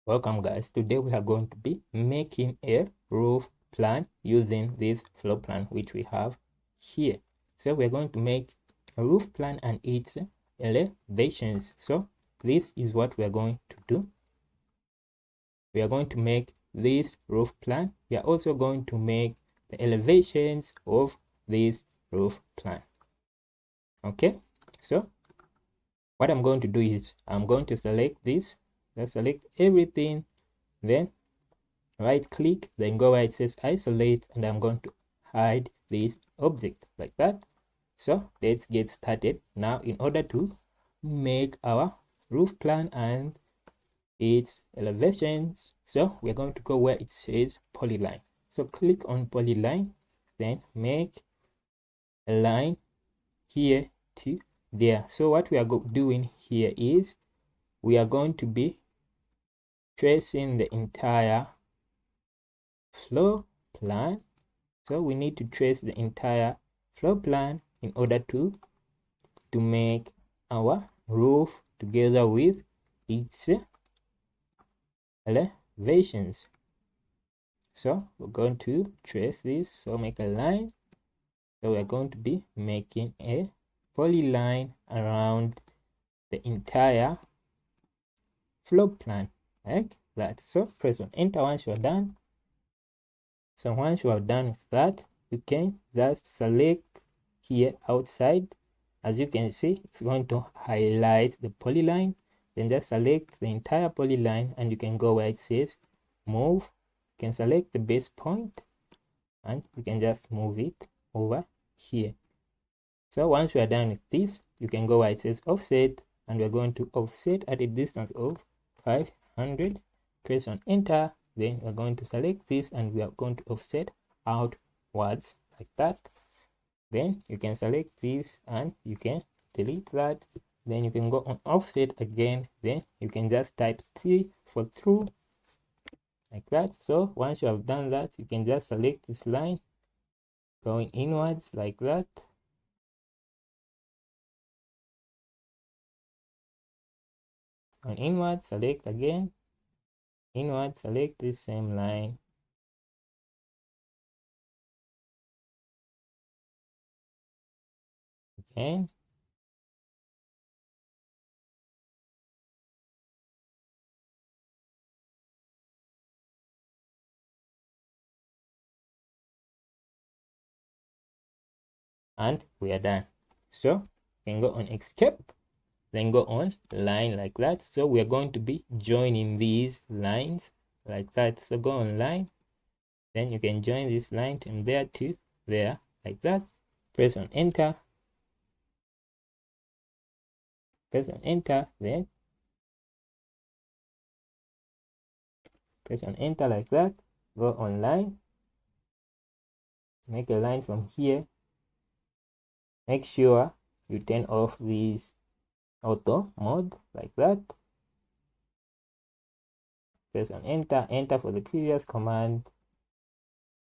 Welcome guys, today we are going to be making a roof plan using this floor plan which we have here. So we're going to make a roof plan and its elevations. So this is what we are going to do. We are going to make this roof plan. We are also going to make the elevations of this roof plan. Okay, so what I'm going to do is I'm going to select this. Let's select everything, then right click, then go where it says isolate, and I'm going to hide this object like that. So let's get started now. In order to make our roof plan and its elevations, so we're going to go where it says polyline. So click on polyline, then make a line here to there. So what we are doing here is we are going to be tracing the entire floor plan. So we need to trace the entire floor plan in order to make our roof together with its elevations. So we're going to trace this. So make a line. So we're going to be making a polyline around the entire floor plan like that. So press on enter once you're done. So once you are done with that, you can just select here outside. As you can see, it's going to highlight the polyline. Then just select the entire polyline and you can go where it says move. You can select the base point and you can just move it over here. So once we are done with this, you can go where it says offset, and we're going to offset at a distance of 500. Press on enter, then we're going to select this and we are going to offset outwards like that. Then you can select this and you can delete that. Then you can go on offset again, then you can just type T for through like that. So once you have done that, you can just select this line going inwards like that. On inward, select again, inward, select this same line, again, and we are done. So you can go on escape, then go on line like that. So we are going to be joining these lines like that. So go on line, then you can join this line from there to there like that. Press on enter, press on enter, then press on enter like that. Go on line, make a line from here. Make sure you turn off this auto mode like that. Press on enter, enter for the previous command.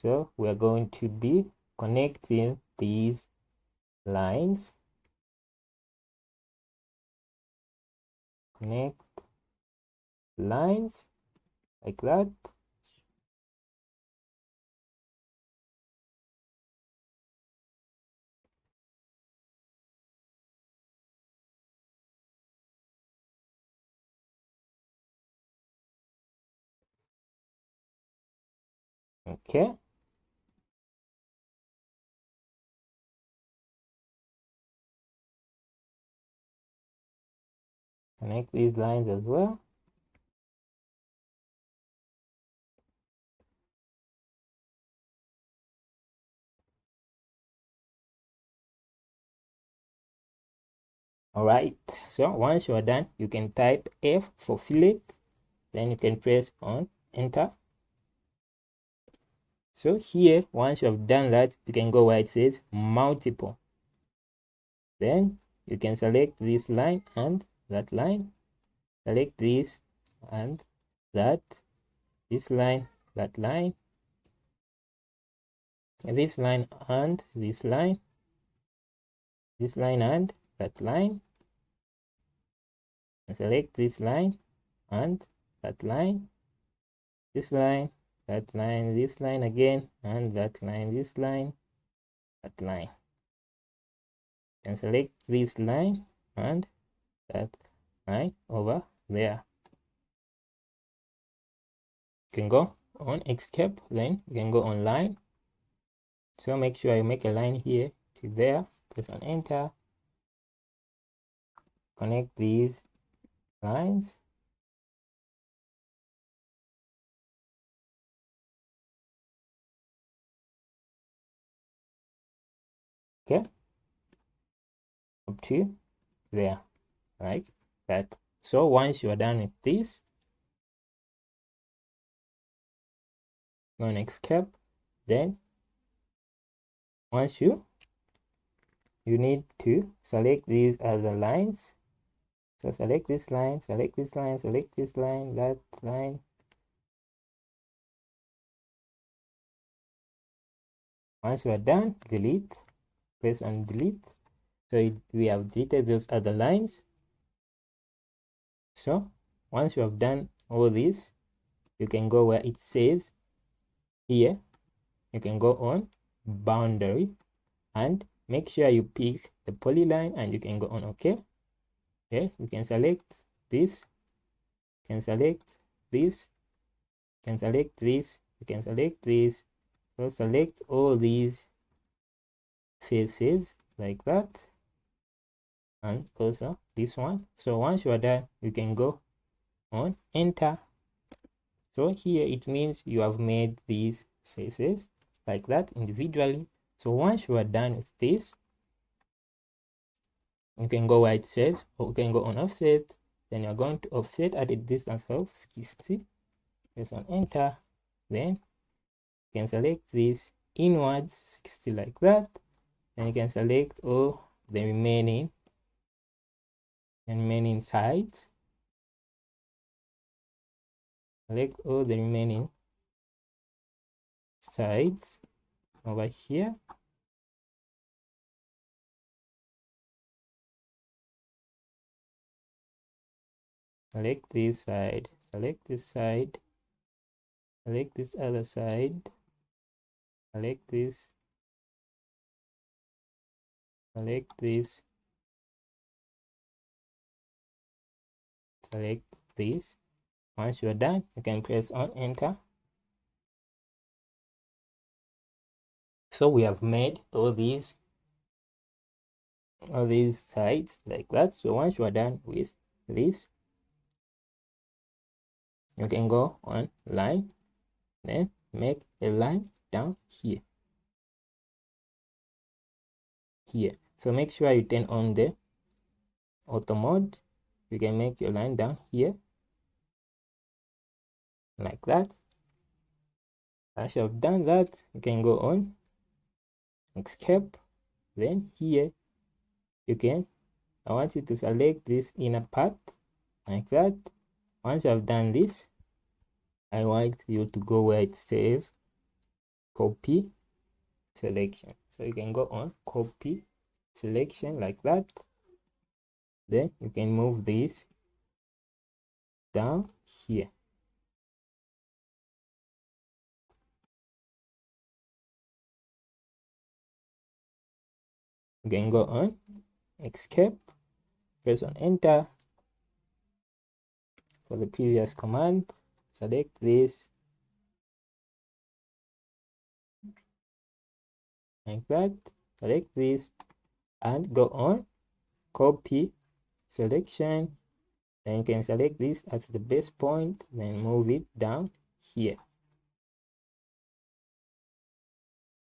So we are going to be connecting these lines. Connect lines like that. Okay. Connect these lines as well. All right. So once you are done, you can type F for fillet. Then you can press on enter. So here, once you have done that, you can go where it says multiple. Then you can select this line and that line. Select this and that. This line, that line. This line and this line. This line and that line. Select this line and that line, this line, that line, this line again, and that line, this line, that line. You can select this line and that line over there. You can go on escape, then you can go on line. So make sure you make a line here to there, press on enter, connect these lines. Okay, up to there, like that. So once you are done with this, go on escape. Then once you need to select these other lines. So select this line, select this line, select this line, that line. Once you are done, delete, press on delete. So we have deleted those other lines. So once you have done all this, you can go where it says here, you can go on boundary and make sure you pick the polyline, and you can go on OK. Okay, you can select this, you can select this, you can select this, you can select this. So select all these faces like that, and also this one. So once you are done, you can go on enter. So here it means you have made these faces like that individually. So once you are done with this, you can go where it says, or you can go on offset. Then you're going to offset at a distance of 60. Press on enter. Then you can select this inwards 60 like that. Then you can select all the remaining sides. Select all the remaining sides over here. Select this side, select this side, select this other side, select this, select this, select this. Once you are done, you can press on enter. So we have made all these sides like that. So once you are done with this, you can go on line, then make a line down here. So make sure you turn on the auto mode. You can make your line down here like that. As you have done that, you can go on escape. Then here I want you to select this inner part like that. Once you have done this, I want you to go where it says copy selection. So you can go on copy selection like that. Then you can move this down here. You can go on escape, press on enter. For the previous command, select this like that, select this and go on copy selection. Then you can select this at the base point, then move it down here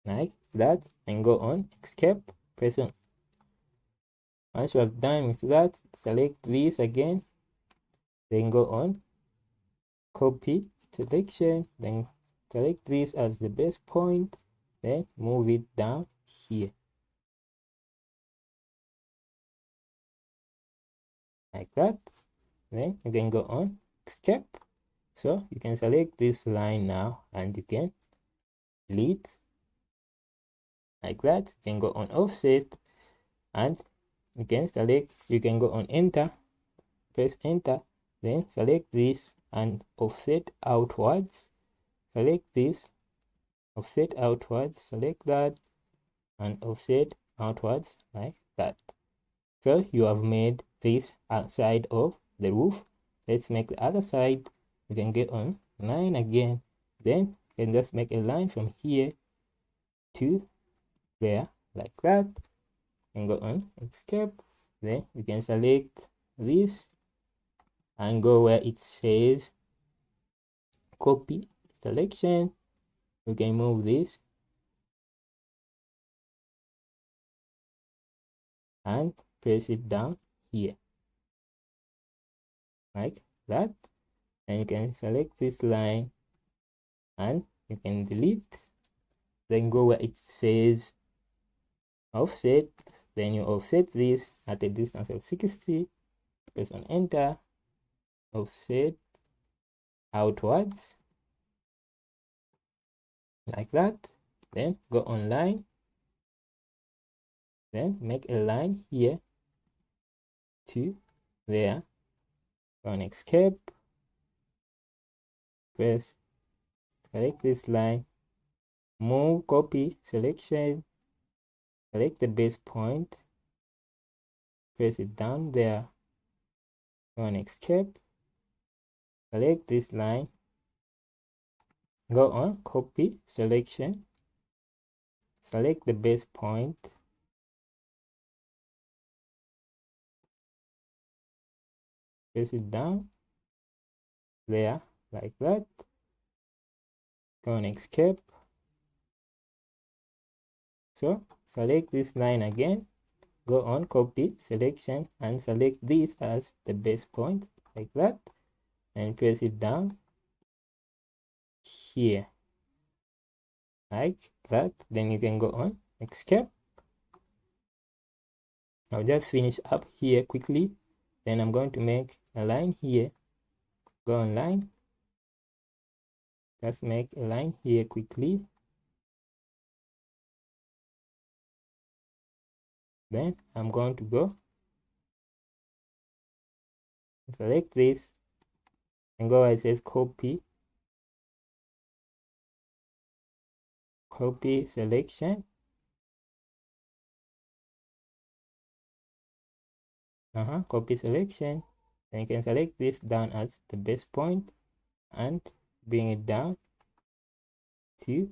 like that, and go on escape, press on. Once you have done with that, select this again, then go on copy selection, then select this as the base point, then move it down here like that. Then you can go on escape. So you can select this line now, and you can delete like that. You can go on offset, and you can go on enter, press enter, then select this and offset outwards. Select this, offset outwards, select that, and offset outwards like that. So you have made this side of the roof. Let's make the other side. You can get on line again, then you can just make a line from here to there like that, and go on escape. Then you can select this and go where it says copy selection. You can move this and press it down here like that, and you can select this line and you can delete, then go where it says offset, then you offset this at a distance of 60, press on enter, offset outwards like that, then go online, then make a line here to there, go on escape, press, select this line, move, copy selection, select the base point, press it down there, go on escape, select this line, go on copy selection, select the base point, press it down there like that, go on escape. So select this line again, go on copy selection and select this as the base point like that, and press it down here like that. Then you can go on escape. I'll just finish up here quickly, then I'm going to make a line here, go on line, just make a line here quickly, then I'm going to go select this and go where it says copy selection, copy selection, then you can select this down as the base point and bring it down to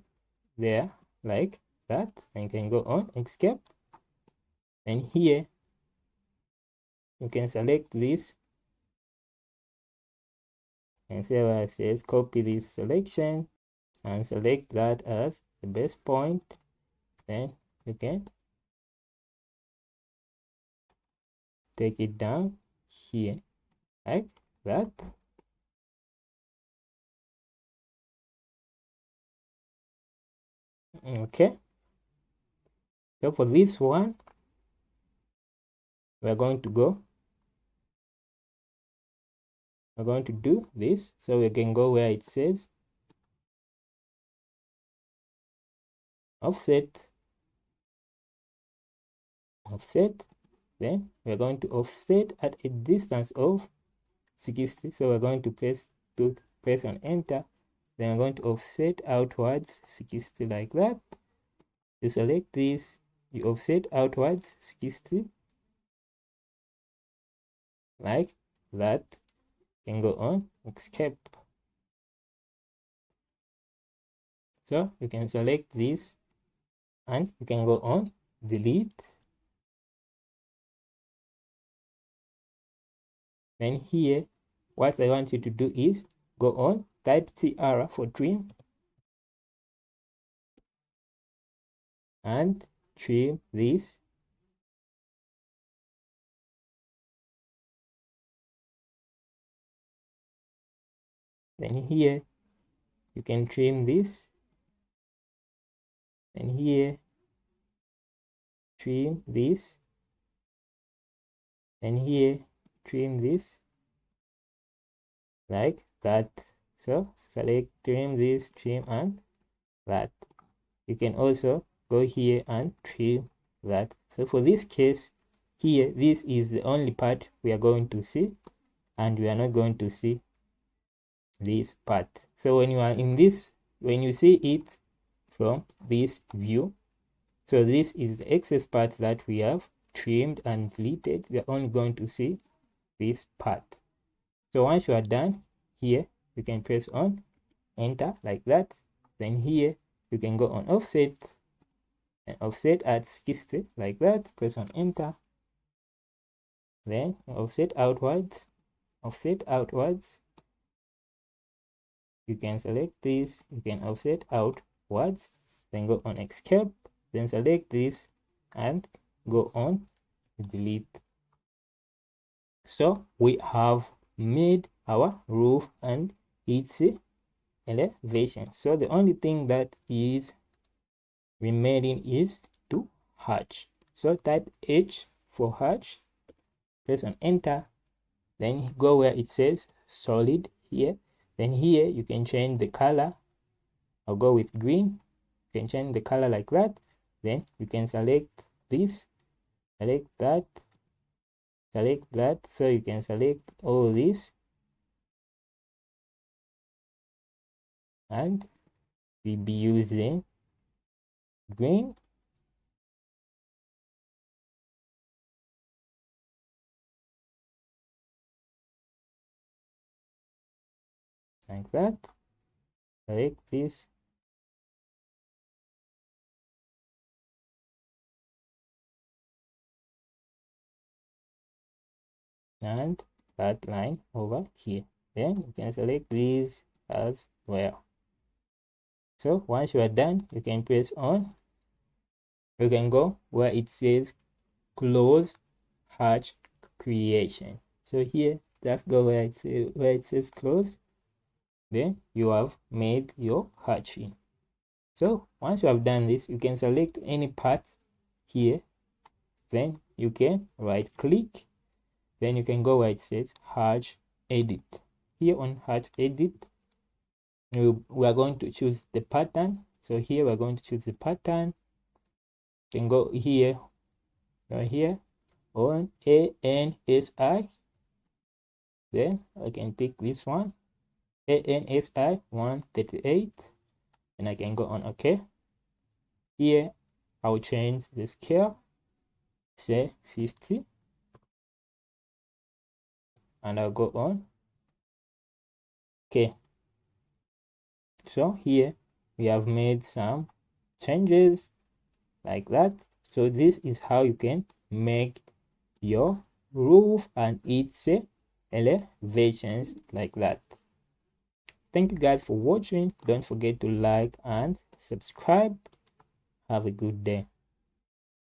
there like that, and you can go on escape, and here you can select this and see where it says copy this selection and select that as the base point, then you can take it down here like that. Okay, so for this one we're going to do this, so we can go where it says offset, then we're going to offset at a distance of 60, so we're going to press on enter, then we're going to offset outwards 60 like that. You select this, you offset outwards 60 like that, can go on escape. So you can select this and you can go on delete, then here what I want you to do is go on type TR for trim and trim this, then here you can trim this, and here trim this, and here trim this like that. So select trim this, trim, and that. You can also go here and trim that. So for this case here, this is the only part we are going to see, and we are not going to see this part. So when you are in this, when you see it from this view, so this is the excess part that we have trimmed and deleted. We are only going to see this part. So once you are done here, you can press on enter like that. Then here you can go on offset and offset at 60 like that. Press on enter. Then offset outwards, offset outwards. You can select this, you can offset outwards, then go on escape, then select this and go on delete. So we have made our roof and its elevation. So the only thing that is remaining is to hatch. So type H for hatch, press on enter, then go where it says solid here. Then here you can change the color. I'll go with green. You can change the color like that. Then you can select this, select that, select that. So you can select all this and we'll be using green. Like that. Select this. And that line over here. Then you can select these as well. So once you are done, you can press on. You can go where it says close hatch creation. So here, just go where it says close. Then you have made your hatching. So once you have done this, you can select any part here. Then you can right click. Then you can go where it says hatch edit. Here on hatch edit, we are going to choose the pattern. So here we're going to choose the pattern. You can go here, right here on ANSI. Then I can pick this one, ANSI 138. And I can go on OK. Here I'll change the scale, say 50, and I'll go on OK. So here we have made some changes like that. So this is how you can make your roof and its elevations like that. Thank you guys for watching. Don't forget to like and subscribe. Have a good day.